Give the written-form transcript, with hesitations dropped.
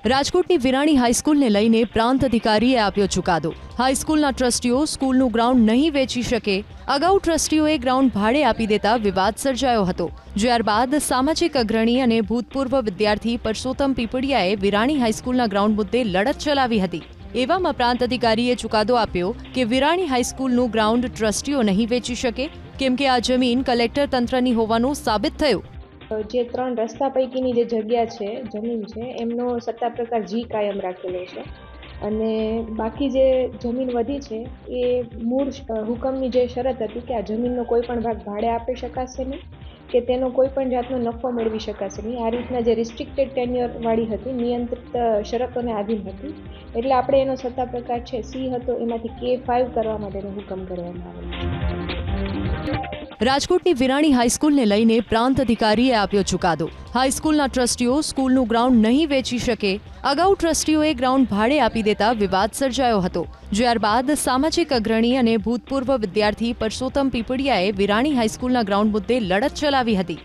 રાજકોટની વિરાણી હાઈસ્કૂલને લઈને પ્રાંત અધિકારીએ આપ્યો ચુકાદો। હાઈસ્કૂલના ટ્રસ્ટીઓ સ્કૂલનું ગ્રાઉન્ડ નહીં વેચી શકે। અગાઉ ટ્રસ્ટીઓએ ગ્રાઉન્ડ ભાડે આપી દેતા વિવાદ સર્જાયો હતો। જ્યારબાદ સામાજિક અગ્રણી અને ભૂતપૂર્વ વિદ્યાર્થી પરસોત્તમ પીપળિયાએ વિરાણી હાઈસ્કૂલના ગ્રાઉન્ડ મુદ્દે લડત ચલાવી હતી। એવામાં પ્રાંત અધિકારીએ ચુકાદો આપ્યો કે વિરાણી હાઈસ્કૂલનું ગ્રાઉન્ડ ટ્રસ્ટીઓ નહીં વેચી શકે કેમ કે આ જમીન કલેક્ટર તંત્રની હોવાનું સાબિત થયું। જે 3 રસ્તા પૈકીની જે જગ્યા છે, જમીન છે, એમનો સત્તા પ્રકાર જી કાયમ રાખેલો છે અને બાકી જે જમીન વધી છે એ મૂળ હુકમની જે શરત હતી કે આ જમીનનો કોઈ પણ ભાગ ભાડે આપી શકાશે નહીં કે તેનો કોઈ પણ જાતનો નફો મેળવી શકાશે નહીં। આ રીતના જે રિસ્ટ્રિક્ટેડ ટેન્યુઅર વાળી હતી, નિયંત્રિત શરતોને આધીન હતી, એટલે આપણે એનો સત્તા પ્રકાર છે સી હતો, એમાંથી K5 કરવા માટેનો હુકમ કરવામાં આવ્યો। રાજકોટની વિરાણી હાઈસ્કૂલને લઈને પ્રાંત અધિકારીએ આપ્યો ચુકાદો। હાઈસ્કૂલના ટ્રસ્ટીઓ સ્કૂલનું ગ્રાઉન્ડ નહીં વેચી શકે। અગાઉ ટ્રસ્ટીઓએ ગ્રાઉન્ડ ભાડે આપી દેતા વિવાદ સર્જાયો હતો। જ્યારબાદ સામાજિક અગ્રણી અને ભૂતપૂર્વ વિદ્યાર્થી પરસોત્તમ પીપળિયાએ વિરાણી હાઈસ્કૂલના ગ્રાઉન્ડ મુદ્દે લડત ચલાવી હતી।